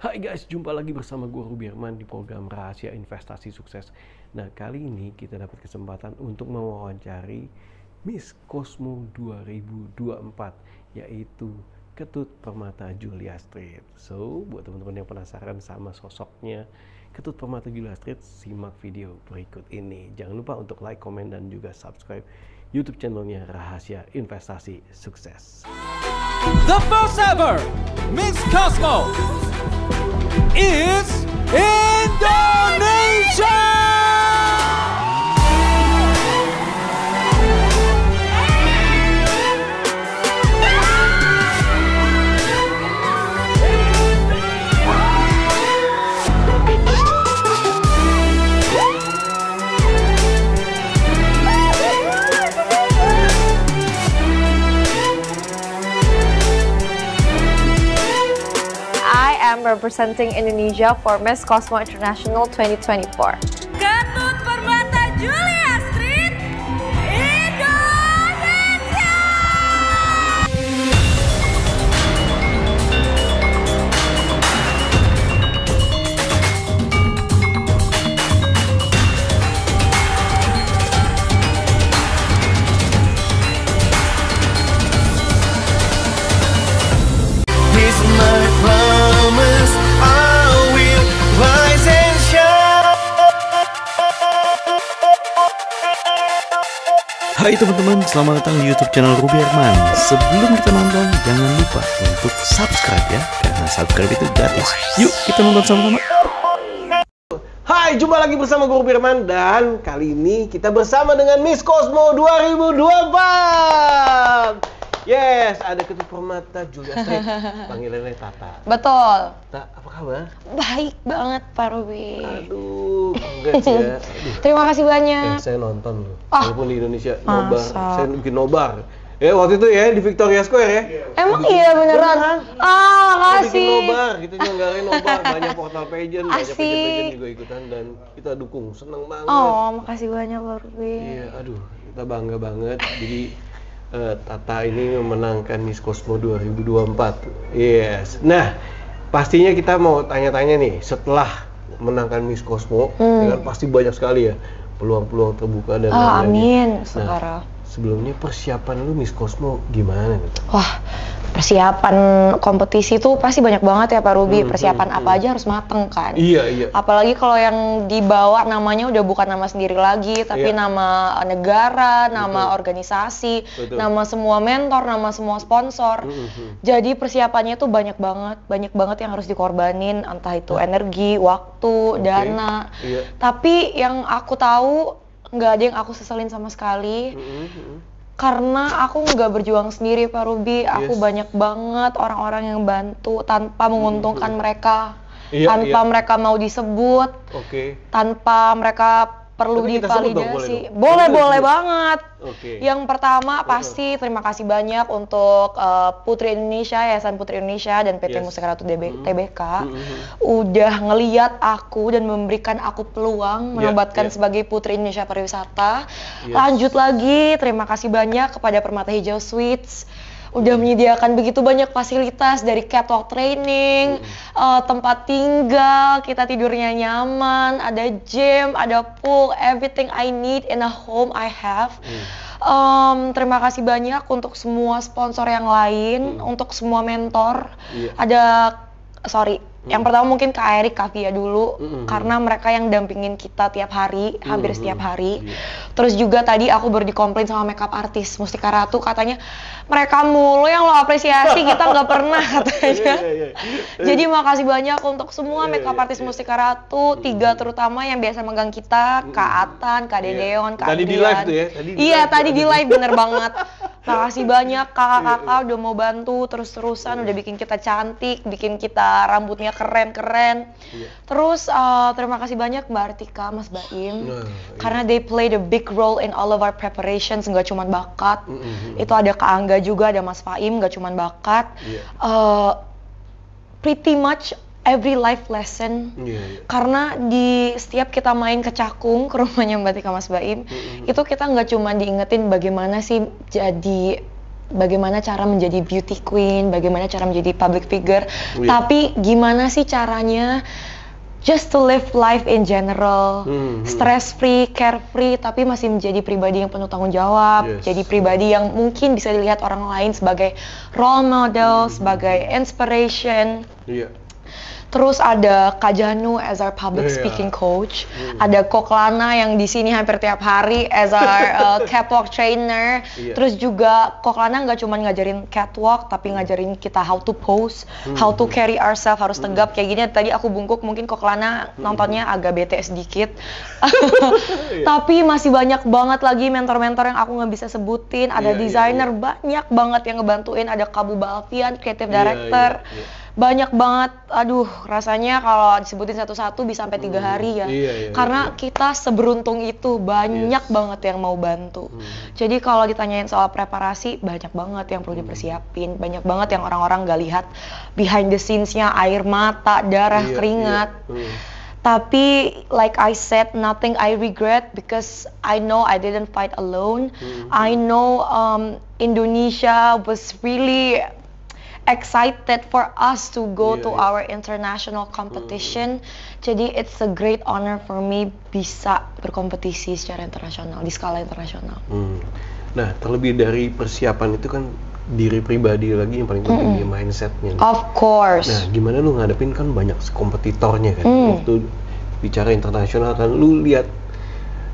Hai guys, jumpa lagi bersama gue Ruby Herman di program Rahasia Investasi Sukses. Nah, kali ini kita dapat kesempatan untuk mewawancari Miss Cosmo 2024, yaitu Ketut Permata Julia Street. So, buat teman-teman yang penasaran sama sosoknya Ketut Permata Julia Street, simak video berikut ini. Jangan lupa untuk like, komen, dan juga subscribe YouTube channelnya Rahasia Investasi Sukses. The first ever Miss Cosmo is Indonesia! Representing Indonesia for Miss Cosmo International 2024. Ketut Permata Julia Street, Indonesia! Here's my promise, I will rise and shine. Hai teman-teman, selamat datang di YouTube channel Ruby Herman. Sebelum kita nonton, jangan lupa untuk subscribe ya, karena subscribe itu gratis. Yuk kita nonton sama-sama. Hai, jumpa lagi bersama gue Ruby Herman, dan kali ini kita bersama dengan Miss Cosmo 2024. Yes, ada Ketut Permata Julia Street, panggilannya Tata. Betul. Tata, apa kabar? Baik banget Pak Ruby. Aduh, congrats ya. Aduh. Terima kasih banyak. Saya nonton loh, Ah, walaupun di Indonesia nobar, masa? saya bikin nobar. Ya waktu itu ya di Victoria Square ya. Emang iya beneran? Kita bikin Makasih. nobar, kita nyelenggarain nobar, banyak portal pageant, banyak Asik. pageant juga ikutan, dan kita dukung, seneng banget. Oh, makasih banyak Pak Ruby. Iya, aduh, kita bangga banget. Jadi Tata ini memenangkan Miss Cosmo 2024. Yes. Nah, pastinya kita mau tanya-tanya nih, setelah menangkan Miss Cosmo, ya kan pasti banyak sekali ya peluang-peluang terbuka dan lain-lain. Amin, Nah, sekarang. sebelumnya persiapan lu Miss Cosmo gimana nih? Wah, persiapan kompetisi tuh pasti banyak banget ya Pak Ruby. Persiapan apa aja harus mateng kan. Iya, iya. Apalagi kalau yang dibawa namanya udah bukan nama sendiri lagi, tapi Iya. nama negara, nama organisasi, Betul. nama semua mentor, nama semua sponsor. Jadi persiapannya tuh banyak banget yang harus dikorbanin, entah itu energi, waktu, dana. Iya. Tapi yang aku tahu nggak ada yang aku seselin sama sekali. Karena aku nggak berjuang sendiri Pak Ruby, aku Yes. banyak banget orang-orang yang bantu tanpa menguntungkan mereka, Iya, tanpa iya. mereka mau disebut, Oke. tanpa mereka perlu Tapi kita sebut dong, divalidasi. boleh dong? Boleh Boleh, sebut. banget. Oke. Yang pertama pasti terima kasih banyak untuk Putri Indonesia, Yayasan Putri Indonesia dan PT Yes. Mustika Ratu TBK udah ngeliat aku dan memberikan aku peluang menobatkan iya. sebagai Putri Indonesia Pariwisata. Yes. Lanjut lagi, terima kasih banyak kepada Permata Hijau Suites udah menyediakan begitu banyak fasilitas dari catwalk training, tempat tinggal, kita tidurnya nyaman, ada gym, ada pool, everything I need in a home I have. Terima kasih banyak untuk semua sponsor yang lain, untuk semua mentor. Iya. Yang pertama mungkin Kak Erik, Kak Via dulu, karena mereka yang dampingin kita tiap hari, hampir setiap hari. Terus juga tadi aku baru dikomplain sama makeup artist Mustika Ratu, katanya mereka mulu yang lo apresiasi, kita nggak pernah katanya. Iya. Jadi makasih banyak untuk semua Iya, makeup iya, artist iya. Mustika Ratu, 3 terutama yang biasa megang kita, Kak Atan, Kak Dedeon, Kak Tadi di Adrian. live tuh ya? Iya, tadi di live bener banget. Makasih banyak kakak-kakak udah mau bantu terus-terusan, udah bikin kita cantik, bikin kita rambutnya keren-keren. Terus terima kasih banyak Mbak Artika, Mas Baim, Nah, karena they played a big role in all of our preparations, nggak cuma bakat. Itu ada Kak Angga juga, ada Mas Faim, nggak cuma bakat. Pretty much every life lesson. Karena di setiap kita main ke Cakung, ke rumahnya Mbak Tika Mas Baim, itu kita nggak cuma diingetin bagaimana sih jadi bagaimana cara menjadi beauty queen, bagaimana cara menjadi public figure, Iya. tapi gimana sih caranya just to live life in general, stress free, carefree, tapi masih menjadi pribadi yang penuh tanggung jawab, Yes. jadi pribadi yang mungkin bisa dilihat orang lain sebagai role model, sebagai inspiration. Iya. Terus ada Kak Janu as our public Iya. speaking coach, ada Kok Lana yang di sini hampir tiap hari as our catwalk trainer. Iya. Terus juga Kok Lana nggak cuma ngajarin catwalk, tapi ngajarin kita how to pose, how to carry ourselves, harus tegap kayak gini. Tadi aku bungkuk, mungkin Kok Lana nontonnya agak bete sedikit. Tapi masih banyak banget lagi mentor-mentor yang aku nggak bisa sebutin. Ada Iya, desainer banyak banget yang ngebantuin. Ada Kak Buba Alfian, creative Iya, director. iya. Banyak banget, aduh rasanya kalau disebutin satu-satu bisa sampai 3 hari ya. Iya, Karena kita seberuntung itu, banyak banget yang mau bantu. Jadi kalau ditanyain soal preparasi, banyak banget yang perlu dipersiapin, banyak banget yang orang-orang nggak lihat behind the scenes-nya, air mata, darah, Iya, keringat. iya. Tapi like I said, nothing I regret because I know I didn't fight alone. I know Indonesia was really excited for us to go to our international competition. Jadi it's a great honor for me bisa berkompetisi secara internasional, di skala internasional. Nah, terlebih dari persiapan itu kan diri pribadi lagi yang paling penting di mindsetnya. Of course. Nah, gimana lu ngadepin kan banyak kompetitornya kan? Waktu bicara internasional kan lu lihat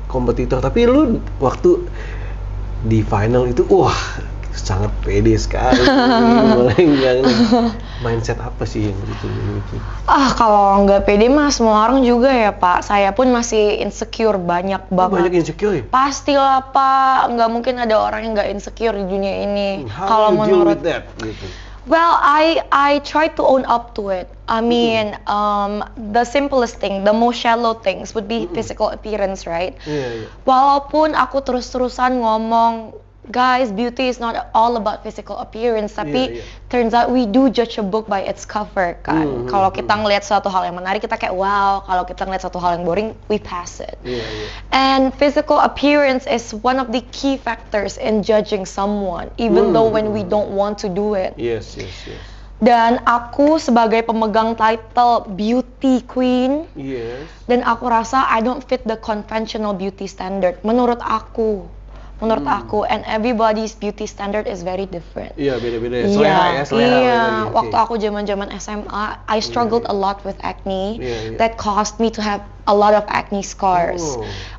kompetitor, tapi lu waktu di final itu wah sangat pede sekali. Mulai enggak mindset apa sih yang gitu? Kalau nggak pede mah semua orang juga ya Pak. Saya pun masih insecure banyak banget. Banyak insecure ya? Pastilah Pak, nggak mungkin ada orang yang nggak insecure di dunia ini. How Kalau you deal menurut with that gitu? Well, I try to own up to it. I mean, the simplest thing, the most shallow things would be physical appearance, right? Iya, iya. Walaupun aku terus-terusan ngomong, guys, beauty is not all about physical appearance, tapi Iya, iya. turns out we do judge a book by its cover, kan? Kalau kita ngelihat suatu hal yang menarik, kita kayak wow. Kalau kita ngelihat suatu hal yang boring, we pass it. Iya, iya. And physical appearance is one of the key factors in judging someone, even though when we don't want to do it. Yes, yes, yes. Dan aku sebagai pemegang title beauty queen, Yes. dan aku rasa I don't fit the conventional beauty standard. Menurut aku, and everybody's beauty standard is very different. Iya, beda-beda ya. Selera ya, selera. Iya. lagi. Oke. Waktu aku zaman-zaman SMA, I struggled a lot with acne. Iya, iya. That caused me to have a lot of acne scars.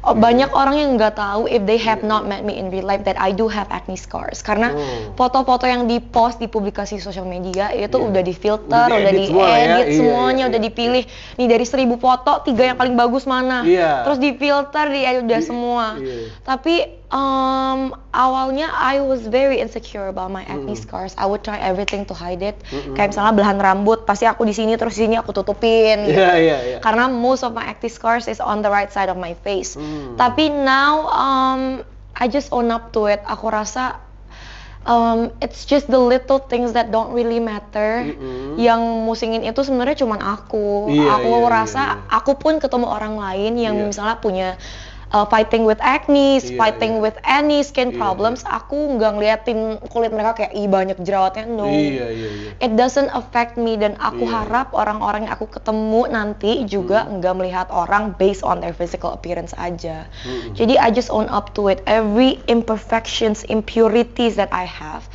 Oh, Banyak orang yang nggak tahu if they have not met me in real life that I do have acne scars. Karena foto-foto yang di-post di publikasi sosial media itu udah difilter, Udah udah di-edit semua ya? diedit Iya, semuanya, iya, udah iya. dipilih. Nih dari 1000 foto, 3 yang paling bagus mana? Iya. Terus difilter, udah semua. Iya. Tapi awalnya I was very insecure about my acne scars. I would try everything to hide it. Kayak misalnya belahan rambut, pasti aku di sini terus di sini aku tutupin. Iya, iya, iya. Karena most of my acne scars is on the right side of my face. Tapi now I just own up to it. Aku rasa it's just the little things that don't really matter. Yang musingin itu sebenarnya cuman aku. Iya, Aku iya, rasa iya, iya. aku pun ketemu orang lain yang Iya. misalnya punya fighting with acne, Iya, fighting iya. with any skin Iya, problems. Aku nggak ngeliatin kulit mereka kayak ih banyak jerawatnya, no. Iya, iya, iya. It doesn't affect me, dan aku Iya. harap orang-orang yang aku ketemu nanti juga nggak melihat orang based on their physical appearance aja. Jadi I just own up to it. Every imperfections, impurities that I have,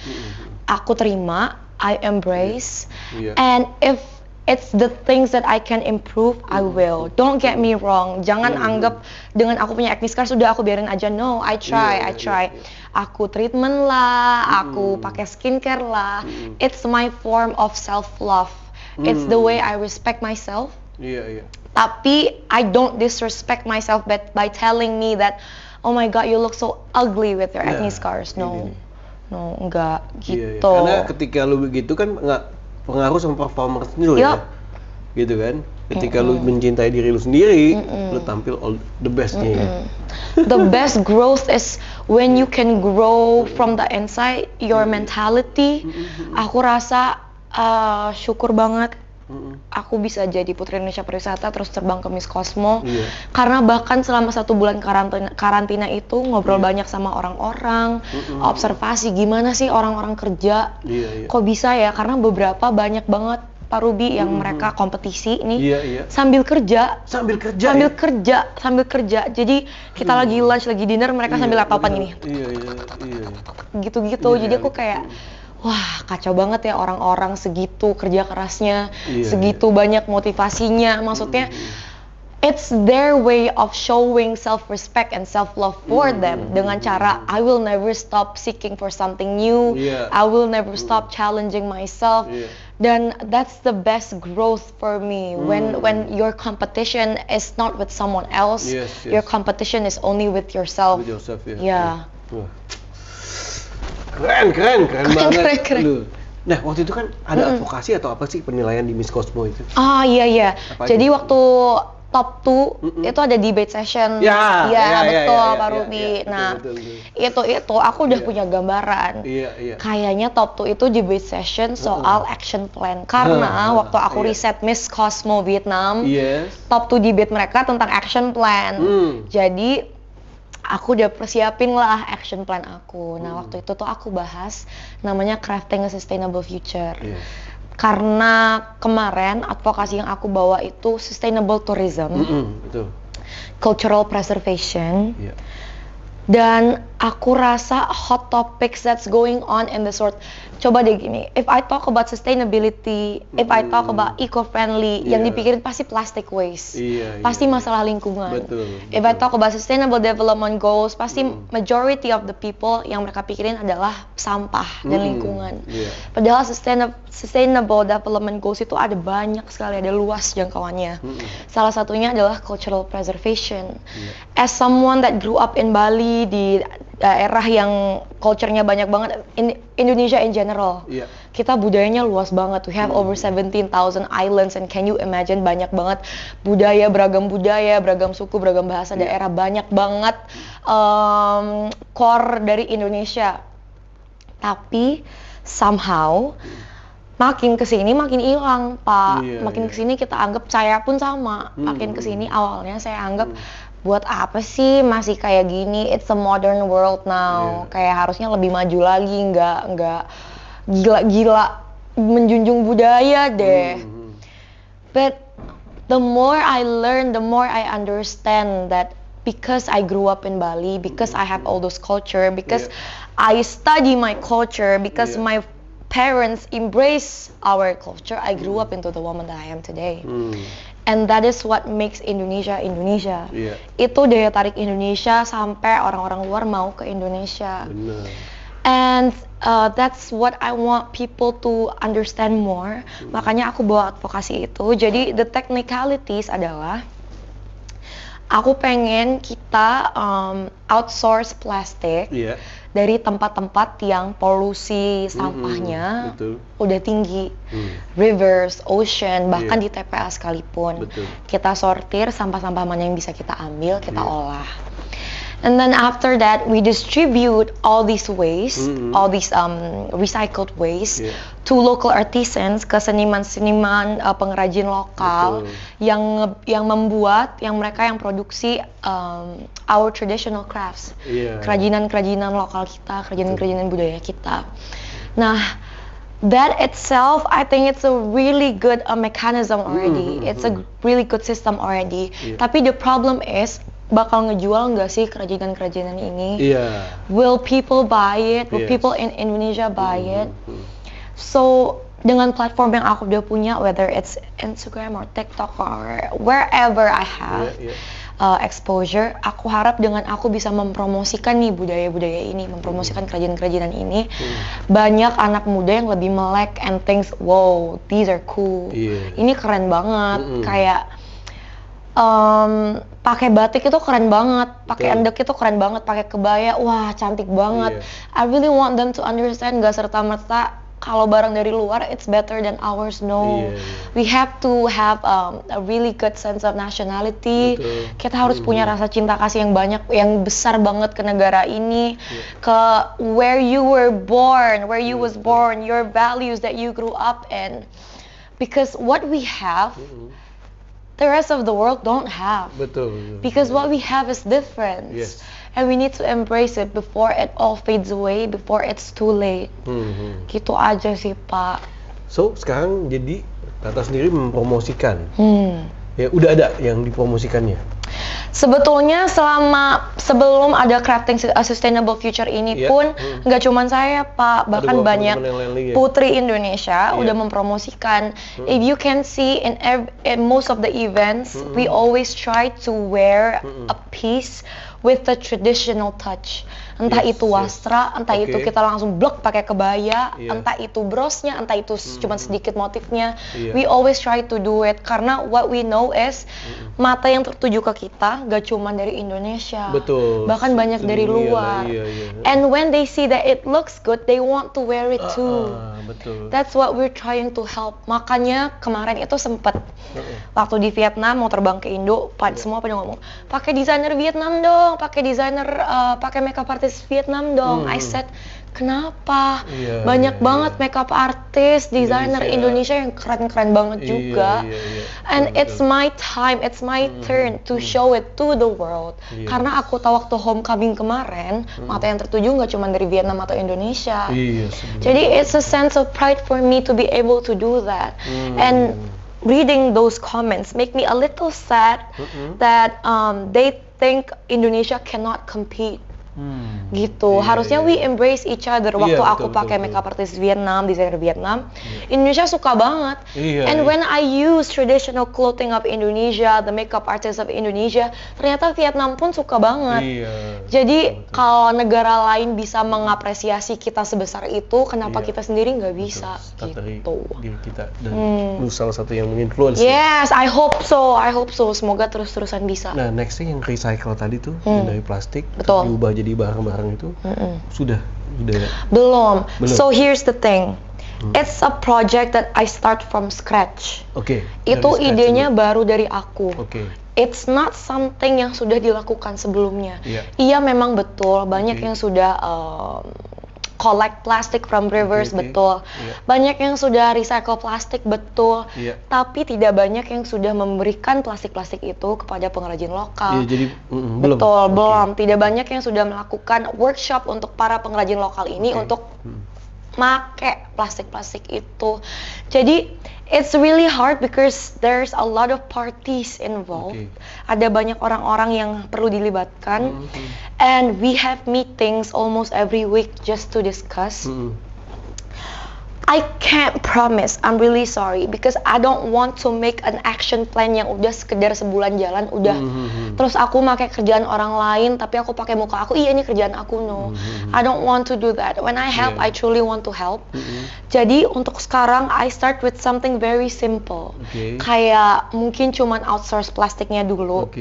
aku terima, I embrace, Iya. and if it's the things that I can improve, I will. Don't get me wrong. Jangan anggap dengan aku punya acne scars sudah aku biarin aja. No, I try, Iya, I try. Aku treatment lah, aku pakai skincare lah. It's my form of self love. It's the way I respect myself. Iya, iya. Tapi I don't disrespect myself by telling me that, oh my god, you look so ugly with your acne Nah, scars. No, ini. no, enggak Iya, iya. gitu. Karena ketika lu begitu kan nggak pengaruh sama performance lu ya. Yup. Gitu kan. Ketika lu mencintai diri lu sendiri, lu tampil all the bestnya ya. The best growth is when you can grow from the inside, your mentality. Aku rasa syukur banget aku bisa jadi Putri Indonesia Pariwisata terus terbang ke Miss Cosmo. Iya. Karena bahkan selama 1 bulan karantina itu ngobrol banyak sama orang-orang, observasi gimana sih orang-orang kerja. Iya. Kok bisa ya? Karena beberapa banyak banget Pak Ruby yang mereka kompetisi nih Iya. sambil kerja. Sambil kerja. Sambil kerja. Jadi kita lagi lunch, lagi dinner, mereka sambil laptopan gini. Iya. Gitu-gitu. Iya, Jadi aku kayak wah, kacau banget ya orang-orang segitu kerja kerasnya, Iya, segitu banyak motivasinya. Maksudnya it's their way of showing self-respect and self-love for them dengan cara I will never stop seeking for something new. Iya. I will never stop challenging myself. Iya. Dan that's the best growth for me when your competition is not with someone else. Yes. Your competition is only with yourself. With yourself, ya. Yeah. Wah. Keren banget. Keren. Lu. Nah, waktu itu kan ada advokasi atau apa sih penilaian di Miss Cosmo itu? Ah iya. Apa Jadi itu? waktu top 2 itu ada debate session. Ya, betul ya, Pak ya, Ruby. ya, Nah, betul. itu aku udah punya gambaran. Iya. Kayaknya top 2 itu debate session soal action plan. Karena waktu aku iya. riset Miss Cosmo Vietnam, Yes. top 2 debate mereka tentang action plan. Jadi aku udah persiapin lah action plan aku. Nah, waktu itu tuh aku bahas namanya Crafting a Sustainable Future. Yes. Karena kemarin advokasi yang aku bawa itu sustainable tourism, Betul. cultural preservation, Iya. dan aku rasa hot topics that's going on in this world. Coba deh gini, if I talk about sustainability, if I talk about eco-friendly, yang Iya. dipikirin pasti plastic waste, Iya, pasti iya. masalah lingkungan. Betul. If I talk about sustainable development goals, pasti majority of the people yang mereka pikirin adalah sampah dan lingkungan. Iya. Padahal sustainable development goals itu ada banyak sekali, ada luas jangkauannya. Salah satunya adalah cultural preservation. As someone that grew up in Bali, di daerah yang culture-nya banyak banget, Indonesia in general. Iya. Kita budayanya luas banget. We have over 17,000 islands and can you imagine banyak banget beragam budaya, beragam suku, beragam bahasa daerah, banyak banget core dari Indonesia. Tapi somehow makin kesini makin hilang, Pak. Iya, Makin iya. kesini kita anggap, saya pun sama. Makin kesini awalnya saya anggap buat apa sih masih kayak gini? It's a modern world now. Kayak harusnya lebih maju lagi, nggak gila-gila menjunjung budaya deh. But the more I learn, the more I understand that because I grew up in Bali, because I have all those culture, because I study my culture, because my parents embrace our culture, I grew up into the woman that I am today. And that is what makes Indonesia Indonesia. Iya. Itu daya tarik Indonesia sampai orang-orang luar mau ke Indonesia. Benar. And that's what I want people to understand more. Makanya aku bawa advokasi itu. Jadi the technicalities adalah aku pengen kita outsource plastik Iya. dari tempat-tempat yang polusi sampahnya betul. udah tinggi, rivers, ocean, bahkan di TPA sekalipun. Betul. Kita sortir sampah-sampah mana yang bisa kita ambil, kita olah. And then after that, we distribute all these waste, all these recycled waste to local artisans, ke seniman-seniman pengrajin lokal yang membuat, yang mereka yang produksi our traditional crafts, kerajinan-kerajinan lokal kita, kerajinan-kerajinan budaya kita. Nah, that itself, I think it's a really good mechanism already. It's a really good system already. Tapi the problem is, bakal ngejual nggak sih kerajinan-kerajinan ini? Will people buy it? Will people in Indonesia buy it? So dengan platform yang aku udah punya, whether it's Instagram or TikTok or wherever I have exposure, aku harap dengan aku bisa mempromosikan nih budaya-budaya ini, mempromosikan kerajinan-kerajinan ini, banyak anak muda yang lebih melek and thinks, wow, these are cool. Ini keren banget, kayak pakai batik itu keren banget, pakai endek itu keren banget, pakai kebaya, wah cantik banget. I really want them to understand, gak serta-merta kalau barang dari luar it's better than ours. No, we have to have a really good sense of nationality. Kita harus punya rasa cinta kasih yang banyak, yang besar banget ke negara ini, ke where you were born, where you was born, your values that you grew up in. because what we have, the rest of the world don't have. Betul. Because what we have is different. Yes. And we need to embrace it before it all fades away, before it's too late. Gitu aja sih, Pak. So sekarang jadi Tata sendiri mempromosikan. Ya udah ada yang dipromosikannya. Sebetulnya sebelum ada Crafting a Sustainable Future ini pun nggak cuman saya, Pak, bahkan banyak putri Indonesia udah mempromosikan. If you can see in most of the events, we always try to wear a piece with the traditional touch. Entah itu wastra, entah itu kita langsung blok pakai kebaya, entah itu brosnya, entah itu cuma sedikit motifnya. We always try to do it karena what we know is mata yang tertuju ke kita gak cuma dari Indonesia, bahkan banyak dari luar. And when they see that it looks good, they want to wear it too. That's what we're trying to help. Makanya kemarin itu sempet waktu di Vietnam mau terbang ke Indo, semua pada ngomong pakai desainer Vietnam dong, pakai makeup artist Vietnam dong. I said, kenapa? Banyak banget makeup artist, desainer Indonesia yang keren-keren banget juga. And it's my time, it's my turn to show it to the world. Karena aku tahu waktu homecoming kemarin, mata yang tertuju nggak cuma dari Vietnam atau Indonesia. Jadi it's a sense of pride for me to be able to do that. And reading those comments make me a little sad that they think Indonesia cannot compete. Gitu. Harusnya we embrace each other. Waktu aku pakai makeup artist Vietnam, desainer Vietnam, Indonesia suka banget. And when I use traditional clothing of Indonesia, the makeup artist of Indonesia, ternyata Vietnam pun suka banget. Jadi kalau negara lain bisa mengapresiasi kita sebesar itu, kenapa kita sendiri nggak bisa? Gitu. Diri kita dan lu salah satu yang menginfluence. Yes, I hope so. Semoga terus-terusan bisa. Nah, nextnya yang recycle tadi tuh yang dari plastik diubah jadi barang-barang itu sudah ya? Belum. So here's the thing. It's a project that I start from scratch. Itu idenya baru dari aku. It's not something yang sudah dilakukan sebelumnya. Iya memang betul banyak yang sudah collect plastic from rivers, betul. Banyak yang sudah recycle plastik, betul. Tapi tidak banyak yang sudah memberikan plastik-plastik itu kepada pengrajin lokal. Jadi belum. Tidak banyak yang sudah melakukan workshop untuk para pengrajin lokal ini untuk make plastik-plastik itu. Jadi it's really hard because there's a lot of parties involved. Ada banyak orang-orang yang perlu dilibatkan. And we have meetings almost every week just to discuss. I can't promise, I'm really sorry because I don't want to make an action plan yang udah sekedar sebulan jalan udah terus aku pakai kerjaan orang lain tapi aku pakai muka aku, iya ini kerjaan aku, no. I don't want to do that. When I help, I truly want to help. Jadi untuk sekarang I start with something very simple. Kayak mungkin cuman outsource plastiknya dulu.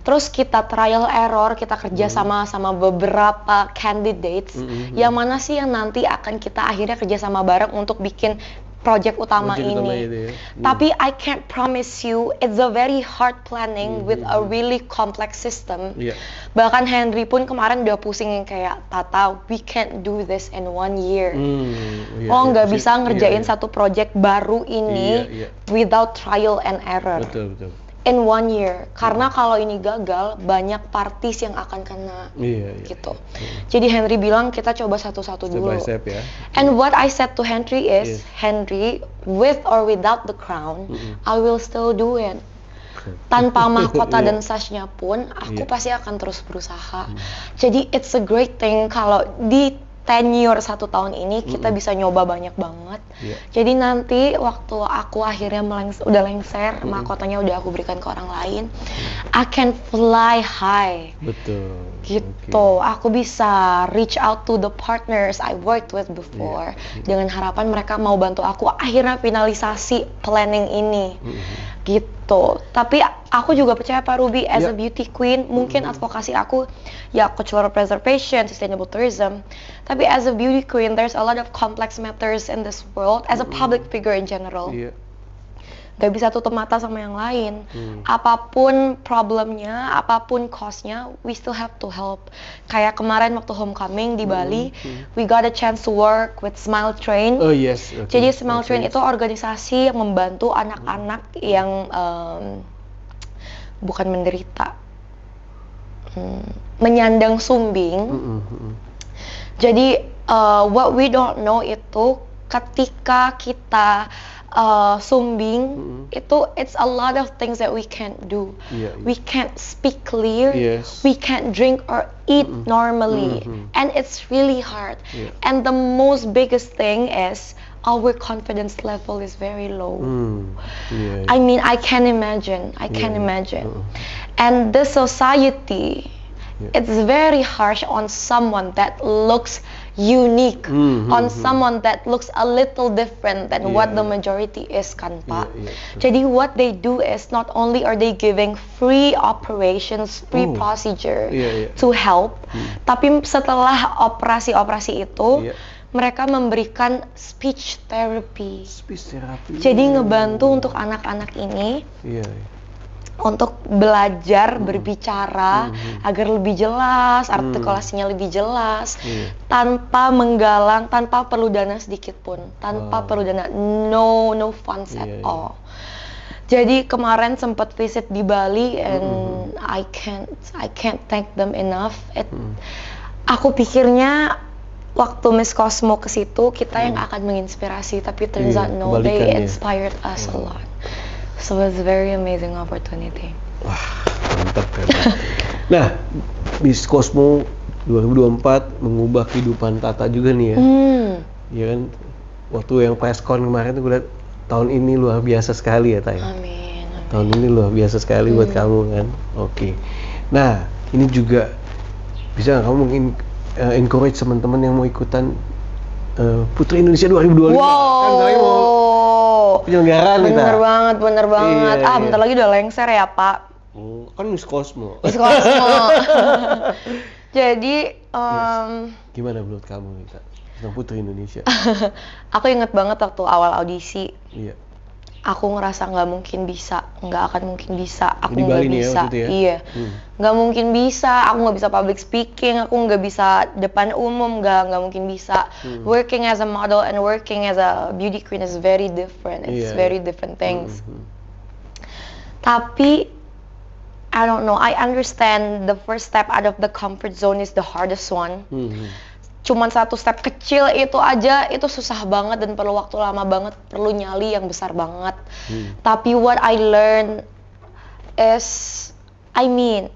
Terus kita trial error, kita kerja sama beberapa candidates yang mana sih yang nanti akan kita akhirnya kerja sama bareng untuk bikin project utama ini. Tapi I can't promise you, it's a very hard planning with a really complex system. Bahkan Henry pun kemarin udah pusing yang kayak, Tata, we can't do this in 1 year. Lo nggak bisa ngerjain satu project baru ini without trial and error. In 1 year, karena kalau ini gagal banyak parties yang akan kena, gitu. Jadi Henry bilang kita coba satu-satu dulu. Step by step, ya. And what I said to Henry is, Henry, with or without the crown, I will still do it. Tanpa mahkota dan sashnya pun, aku pasti akan terus berusaha. Jadi it's a great thing kalau di tenure 1 tahun ini kita bisa nyoba banyak banget. Jadi nanti waktu aku akhirnya udah lengser, mahkotanya udah aku berikan ke orang lain, I can fly high. Gitu. Aku bisa reach out to the partners I worked with before dengan harapan mereka mau bantu aku akhirnya finalisasi planning ini. Gitu. Tapi aku juga percaya Pak Ruby as a beauty queen, mungkin advokasi aku ya cultural preservation, sustainable tourism. Tapi as a beauty queen, there's a lot of complex matters in this world as a public figure in general. Gak bisa tutup mata sama yang lain. Apapun problemnya, apapun cause-nya, we still have to help. Kayak kemarin waktu homecoming di Bali, we got a chance to work with Smile Train. Oh yes. Okay. Jadi Smile Train itu organisasi yang membantu anak-anak yang bukan menderita, menyandang sumbing. Jadi what we don't know itu ketika kita sumbing itu it's a lot of things that we can't do. We can't speak clear. We can't drink or eat normally, and it's really hard. And the most biggest thing is our confidence level is very low. I mean, I can imagine. And the society, it's very harsh on someone that looks unique, on someone that looks a little different than what the majority is, kan Pak? Jadi what they do is not only are they giving free operations, free procedure to help, tapi setelah operasi-operasi itu, mereka memberikan speech therapy. Jadi ngebantu untuk anak-anak ini untuk belajar berbicara agar lebih jelas, artikulasinya lebih jelas, tanpa menggalang, tanpa perlu dana sedikit pun, tanpa perlu dana, no funds at all. Jadi kemarin sempat visit di Bali, and I can't thank them enough. Aku pikirnya waktu Miss Cosmo ke situ kita yang akan menginspirasi, tapi turns out no, they inspired us a lot. So it's a very amazing opportunity. Wah, mantap kan. Nah, Miss Cosmo 2024 mengubah kehidupan Tata juga nih ya. Ya kan, waktu yang press con kemarin tuh gue liat tahun ini luar biasa sekali ya, Tay. Amin. Tahun ini luar biasa sekali buat kamu kan. Oke. Nah, ini juga bisa nggak kamu mungkin encourage teman-teman yang mau ikutan Putri Indonesia 2025? Kan kalian mau penyelenggaraan kita. Bener banget. Bentar lagi udah lengser ya, Pak. Kan Miss Cosmo. Jadi gimana menurut kamu Nita tentang Putri Indonesia? Aku inget banget waktu awal audisi. Iya. Aku ngerasa nggak akan mungkin bisa. Aku Di nggak Bali nih ya, bisa. waktu itu ya? Iya. Nggak mungkin bisa. Aku nggak bisa public speaking. Aku nggak bisa depan umum. Nggak mungkin bisa. Working as a model and working as a beauty queen is very different. It's very different things. Tapi I don't know. I understand the first step out of the comfort zone is the hardest one. Cuman satu step kecil itu aja itu susah banget dan perlu waktu lama banget, perlu nyali yang besar banget. Tapi what I learned is, I mean,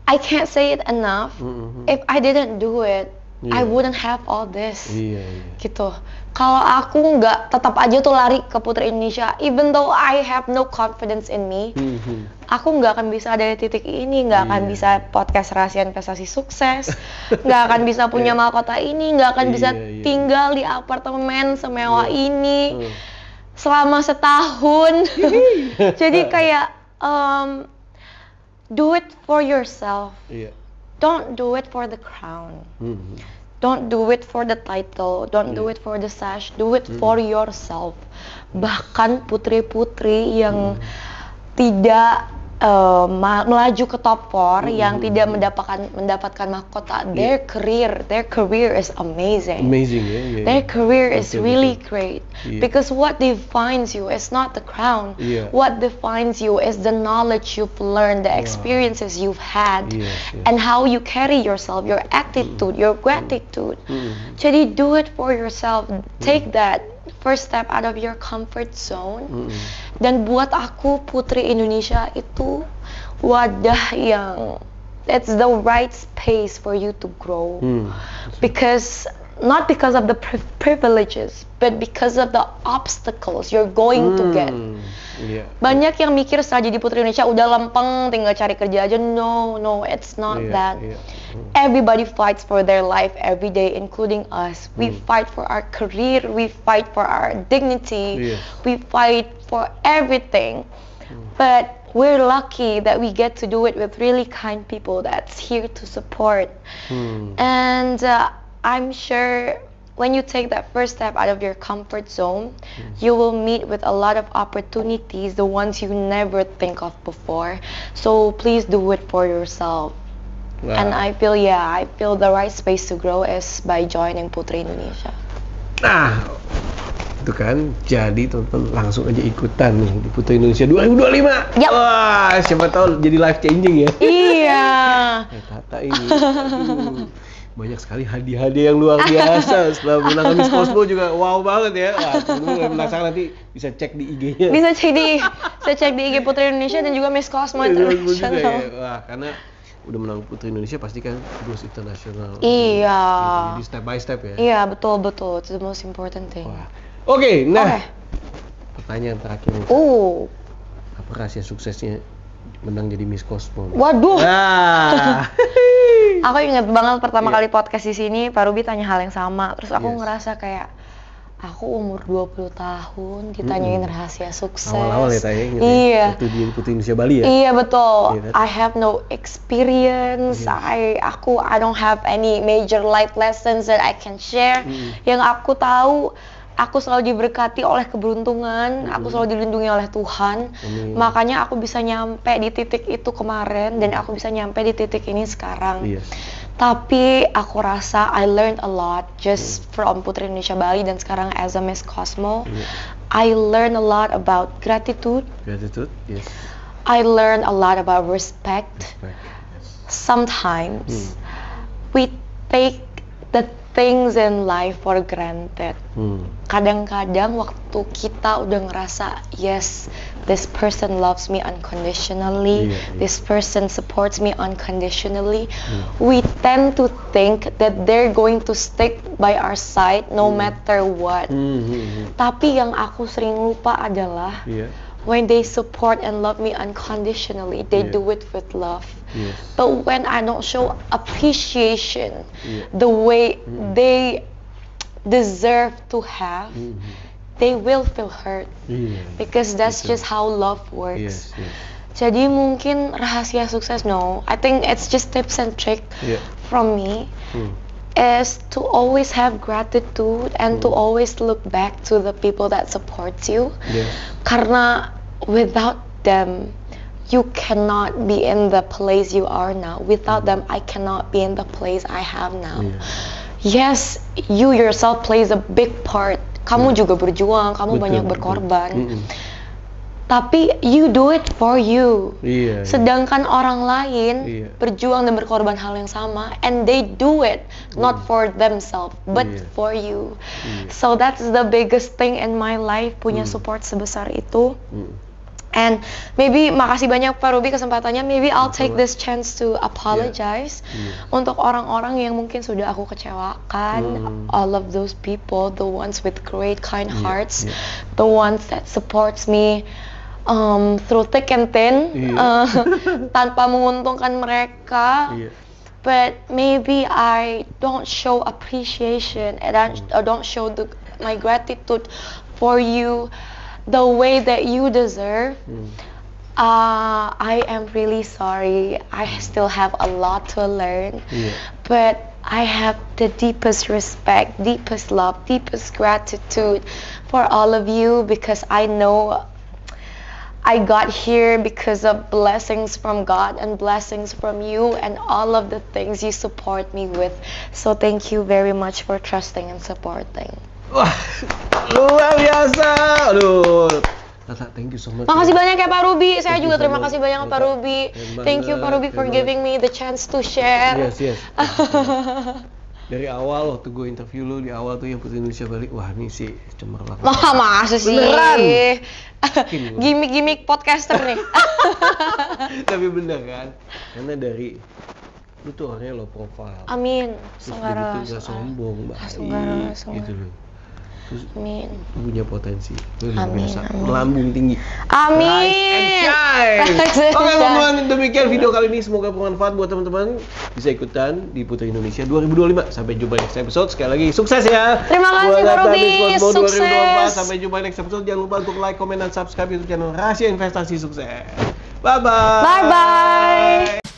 I can't say it enough. If I didn't do it, I wouldn't have all this. Gitu. Kalau aku nggak tetap aja tuh lari ke Putri Indonesia, even though I have no confidence in me, aku nggak akan bisa ada di titik ini, nggak akan bisa podcast Rahasia Investasi Sukses, nggak akan bisa punya mahkota ini, nggak akan bisa tinggal di apartemen semewah ini selama setahun. Jadi kayak do it for yourself. Don't do it for the crown. Don't do it for the title, don't do it for the sash, do it for yourself. Bahkan putri-putri yang tidak melaju ke top 4, yang tidak mendapatkan mahkota, their career is amazing. Their career is really great. Because what defines you is not the crown. What defines you is the knowledge you've learned, the experiences you've had, and how you carry yourself, your attitude, your gratitude. Jadi do it for yourself. Take that first step out of your comfort zone. Dan buat aku Putri Indonesia itu wadah yang it's the right space for you to grow. Because not because of the privileges, but because of the obstacles you're going to get. Banyak yang mikir setelah jadi Putri Indonesia udah lempeng, tinggal cari kerja aja. No, it's not that. Everybody fights for their life every day, including us. We fight for our career, we fight for our dignity, we fight for everything. But we're lucky that we get to do it with really kind people that's here to support. And I'm sure when you take that first step out of your comfort zone, you will meet with a lot of opportunities, the ones you never think of before. So please do it for yourself. Wah. And I feel the right space to grow is by joining Putri Indonesia. Nah, itu kan, jadi teman-teman langsung aja ikutan nih di Putri Indonesia 2025. Yap. Wah, siapa tahu jadi life changing ya. Iya. Tata ini, aduh, banyak sekali hadiah-hadiah yang luar biasa. Setelah menang Miss Cosmo juga wow banget ya. Wah, teman-teman yang penasaran nanti bisa cek di IG-nya. Bisa cek di IG Putri Indonesia dan juga Miss Cosmo Juga International. ya. Wah, karena udah menang Putri Indonesia pasti kan goes internasional. Iya. Gitu. Jadi step by step ya. Iya, betul. It's the most important thing. Wah. Oke, nah. Oke. Pertanyaan terakhir nih. Apa rahasia suksesnya menang jadi Miss Cosmo? Waduh. Ah. Aku inget banget pertama Iya. kali podcast di sini, Pak Ruby tanya hal yang sama. Terus aku Yes. ngerasa kayak aku umur 20 tahun ditanyain rahasia sukses. Awal-awal ya Taya, inget Iya. ya? Waktu di Putri Indonesia Bali ya? Iya betul. Iya, kan? I have no experience. I don't have any major life lessons that I can share. Yang aku tahu, aku selalu diberkati oleh keberuntungan. Aku selalu dilindungi oleh Tuhan. Amin. Makanya aku bisa nyampe di titik itu kemarin dan aku bisa nyampe di titik ini sekarang. Yes. Tapi aku rasa I learned a lot just from Putri Indonesia Bali dan sekarang as a Miss Cosmo. I learned a lot about gratitude. Gratitude, yes. I learned a lot about respect. Respect, yes. Sometimes we take the things in life for granted. Kadang-kadang waktu kita udah ngerasa yes, this person loves me unconditionally, Iya. this person supports me unconditionally, we tend to think that they're going to stick by our side no matter what. Tapi yang aku sering lupa adalah Iya. when they support and love me unconditionally, they Yeah. do it with love. Yes. But when I don't show appreciation Yeah. the way they deserve to have, they will feel hurt Iya. because that's Betul. just how love works. Yes, yes. Jadi mungkin rahasia sukses, no, I think it's just tips and trick Yeah. from me is to always have gratitude and to always look back to the people that supports you. Yes. Karena without them, you cannot be in the place you are now. Without them, I cannot be in the place I have now. Yes, you yourself plays a big part. Kamu juga berjuang, kamu Betul, banyak betul. berkorban. Tapi you do it for you. Iya. Sedangkan orang lain Iya. berjuang dan berkorban hal yang sama, and they do it not for themselves, but Iya. for you. So that's the biggest thing in my life, punya support sebesar itu. And maybe makasih banyak Pak Ruby kesempatannya. Maybe I'll take this chance to apologize untuk orang-orang yang mungkin sudah aku kecewakan. All of those people, the ones with great kind hearts, the ones that supports me through thick and thin, tanpa menguntungkan mereka. Iya. But maybe I don't show appreciation and I don't show my gratitude for you the way that you deserve. I am really sorry. I still have a lot to learn. But I have the deepest respect, deepest love, deepest gratitude for all of you because I know I got here because of blessings from God and blessings from you and all of the things you support me with. So thank you very much for trusting and supporting. Wah, luar biasa. Aduh. Tata, thank you so much. Makasih banyak ya Pak Ruby. Saya Thank you juga so terima much. kasih banyak Pak Tata, Ruby. keren Thank you Pak banget, Ruby for keren giving me the chance to share. Yes. Dari awal waktu gue interview lu di awal tuh yang Putri Indonesia Bali, wah ini sih cemerlang. Masa sih? Beneran? Gimik-gimik podcaster nih. Tapi bener kan? Karena dari lu tuh orangnya low profile. Amin. Terus Senggara. begitu gak sombong, Senggara. gitu loh. Terus Amin. punya potensi, itu luar Amin, biasa, amin. melambung tinggi. Amin. Rise and shine. Rise and Oke shine. teman-teman, demikian video kali ini, semoga bermanfaat buat teman-teman bisa ikutan di Putri Indonesia 2025. Sampai jumpa next episode. Sekali lagi sukses ya. Terima kasih, Buat Pak Tata Ruby. Miss Cosmo 2024. Sukses. Sampai jumpa next episode. Jangan lupa untuk like, comment, dan subscribe YouTube channel Rahasia Investasi Sukses. Bye bye. Bye bye.